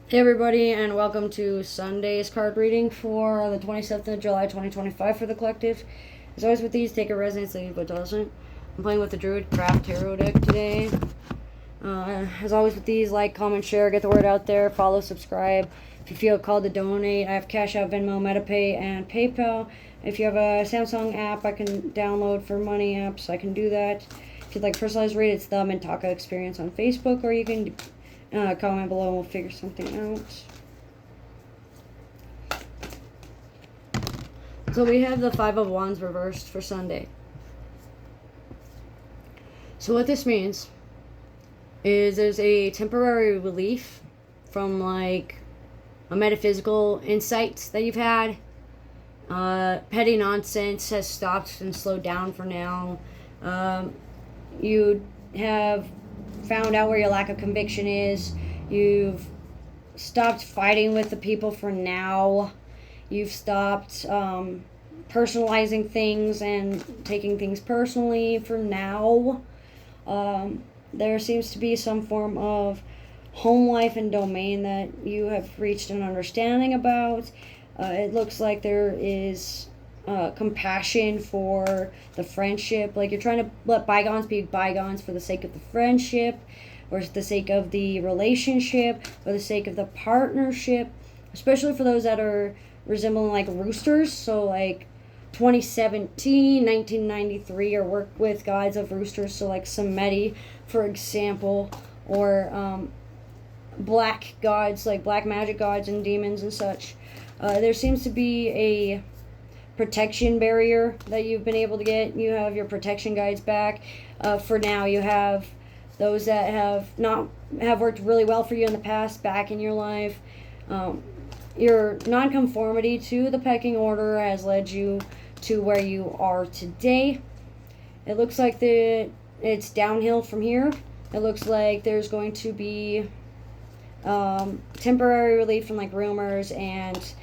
Hey everybody, and welcome to Sunday's card reading for the 27th of July 2025 for the collective. As always with these, take a resonance, leave what doesn't. I'm playing with the Druid Craft Tarot deck today. As always with these, like, comment, share, get the word out there, follow, subscribe. If you feel called to donate, I have Cash App, Venmo, MetaPay, and PayPal. If you have a Samsung app I can download for money apps, I can do that. If you'd like personalized read, it's the Mintaka Experience on Facebook, or you can comment below and we'll figure something out. So we have the Five of Wands reversed for Sunday. So what this means is there's a temporary relief from like a metaphysical insight that you've had. Petty nonsense has stopped and slowed down for now. You have found out where your lack of conviction is. You've stopped fighting with the people for now. You've stopped personalizing things and taking things personally for now. There seems to be some form of home life and domain that you have reached an understanding about. It looks like there is compassion for the friendship. Like you're trying to let bygones be bygones for the sake of the friendship, or the sake of the relationship, or the sake of the partnership, especially for those that are resembling like roosters. So like 2017, 1993, or work with guides of roosters. So like Samedi, for example, or black gods, like black magic gods and demons and such. There seems to be a protection barrier that you've been able to get. You have your protection guides back. For now, you have those that have worked really well for you in the past back in your life. Your nonconformity to the pecking order has led you to where you are today. It looks like it's downhill from here. It looks like there's going to be temporary relief from like rumors and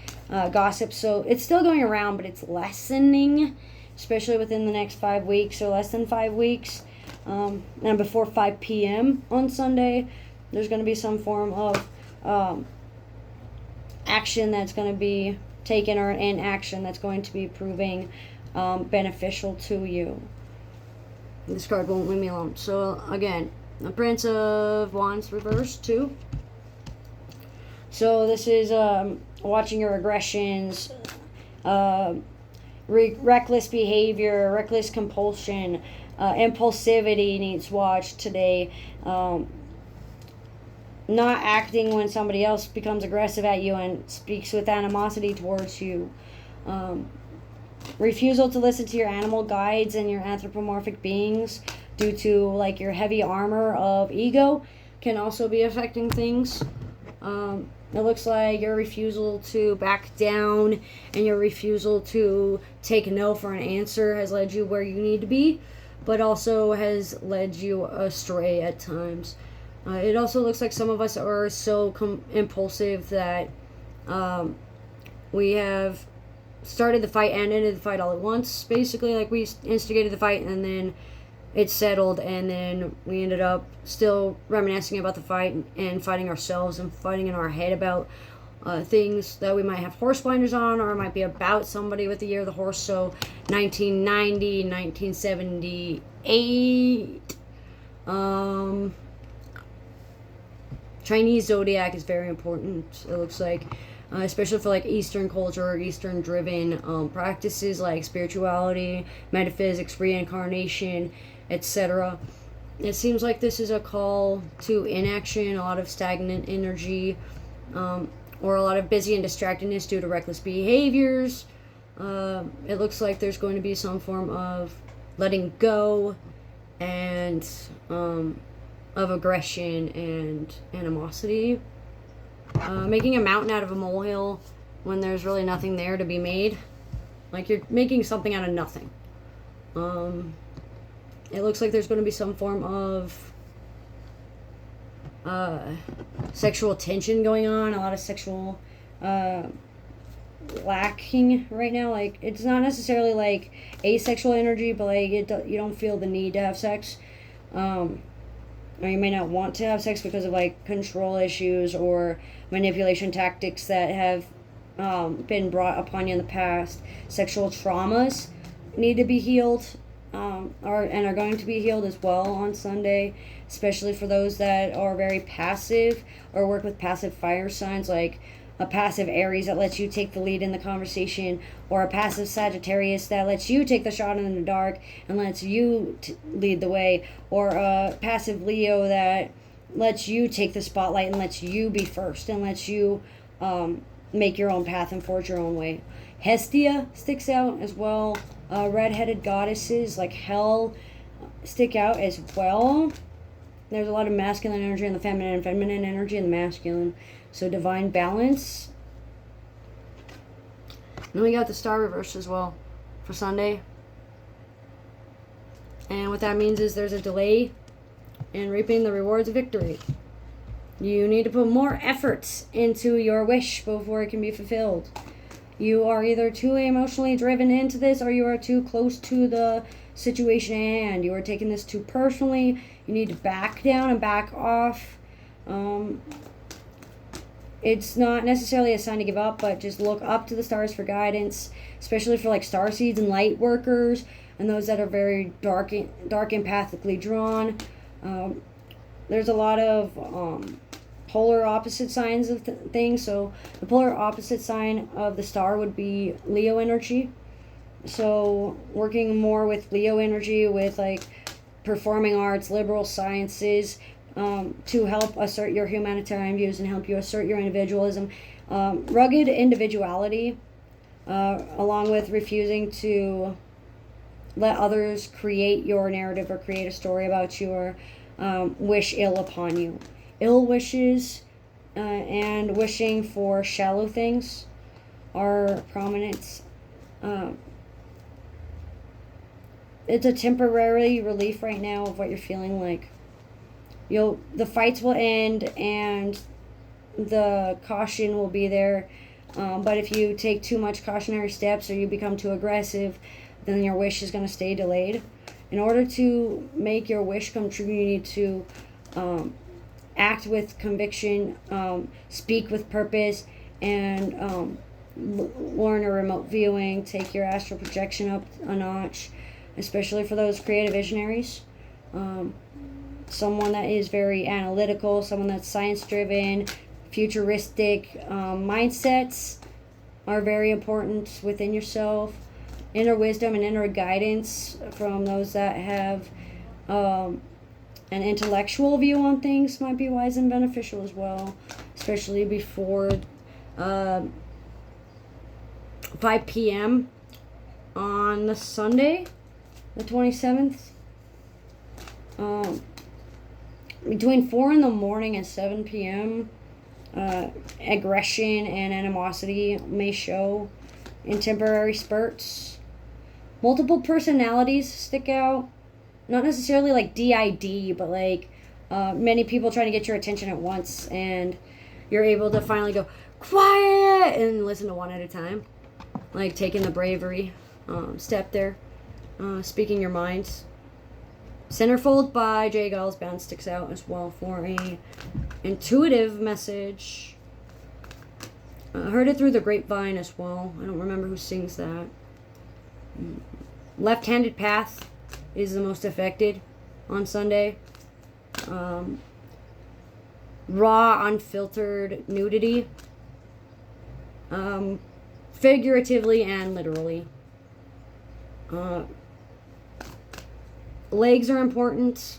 gossip. So it's still going around, but it's lessening, especially within the next 5 weeks or less than 5 weeks. And before 5 p.m. on Sunday, there's going to be some form of action that's going to be taken, or an action that's going to be proving beneficial to you. This card won't leave me alone. So again, the Prince of Wands reversed too. So this is watching your aggressions, reckless behavior, reckless compulsion, impulsivity needs watched today. Not acting when somebody else becomes aggressive at you and speaks with animosity towards you. Refusal to listen to your animal guides and your anthropomorphic beings due to like your heavy armor of ego can also be affecting things. It looks like your refusal to back down and your refusal to take no for an answer has led you where you need to be, but also has led you astray at times. It also looks like some of us are so impulsive that we have started the fight and ended the fight all at once. Basically, like we instigated the fight and then it settled, and then we ended up still reminiscing about the fight and fighting ourselves and fighting in our head about things that we might have horse blinders on, or it might be about somebody with the year of the horse. So 1990, 1978. Chinese zodiac is very important, it looks like. Especially for like Eastern culture or Eastern driven practices like spirituality, metaphysics, reincarnation, etc. It seems like this is a call to inaction, a lot of stagnant energy, or a lot of busy and distractedness due to reckless behaviors. It looks like there's going to be some form of letting go and of aggression and animosity. Making a mountain out of a molehill when there's really nothing there to be made. Like you're making something out of nothing. It looks like there's going to be some form of sexual tension going on. A lot of sexual lacking right now. Like it's not necessarily like asexual energy, but like you don't feel the need to have sex. or you may not want to have sex because of like control issues or manipulation tactics that have been brought upon you in the past. Sexual traumas need to be healed, and are going to be healed as well on Sunday, especially for those that are very passive or work with passive fire signs, like a passive Aries that lets you take the lead in the conversation, or a passive Sagittarius that lets you take the shot in the dark and lets you lead the way, or a passive Leo that lets you take the spotlight and lets you be first and lets you make your own path and forge your own way. Hestia sticks out as well. Red-headed goddesses like Hel stick out as well. There's a lot of masculine energy in the feminine and feminine energy in the masculine. So divine balance. And then we got the star reverse as well for Sunday. And what that means is there's a delay in reaping the rewards of victory. You need to put more efforts into your wish before it can be fulfilled. You are either too emotionally driven into this, or you are too close to the situation at hand. You are taking this too personally. You need to back down and back off. It's not necessarily a sign to give up, but just look up to the stars for guidance, especially for like star seeds and light workers and those that are very dark empathically drawn. There's a lot of polar opposite signs of things. So the polar opposite sign of the star would be Leo energy. So working more with Leo energy, with like performing arts, liberal sciences, to help assert your humanitarian views and help you assert your individualism. Rugged individuality, along with refusing to let others create your narrative or create a story about you, or wish ill upon you. Ill wishes and wishing for shallow things are prominent. It's a temporary relief right now of what you're feeling like. The fights will end and the caution will be there. But if you take too much cautionary steps or you become too aggressive, then your wish is going to stay delayed. In order to make your wish come true, you need to act with conviction, speak with purpose, and learn a remote viewing, take your astral projection up a notch, especially for those creative visionaries. Someone that is very analytical, someone that's science-driven, futuristic mindsets are very important within yourself. Inner wisdom and inner guidance from those that have an intellectual view on things might be wise and beneficial as well, especially before 5 p.m. on the Sunday, the 27th. Between 4 in the morning and 7 p.m., aggression and animosity may show in temporary spurts. Multiple personalities stick out. Not necessarily like DID, but like many people trying to get your attention at once, and you're able to finally go quiet and listen to one at a time. Like taking the bravery step there. Speaking your minds. Centerfold by J. Giles Band sticks out as well for a intuitive message. I heard it through the grapevine as well. I don't remember who sings that. Left-handed path is the most affected on Sunday. Raw, unfiltered nudity. Figuratively and literally. Legs are important.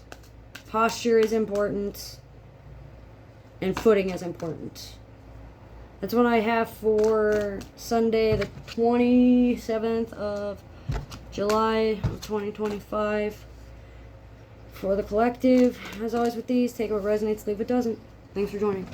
Posture is important. And footing is important. That's what I have for Sunday, the 27th of July of 2025. For the collective, as always with these, take what resonates, leave what doesn't. Thanks for joining.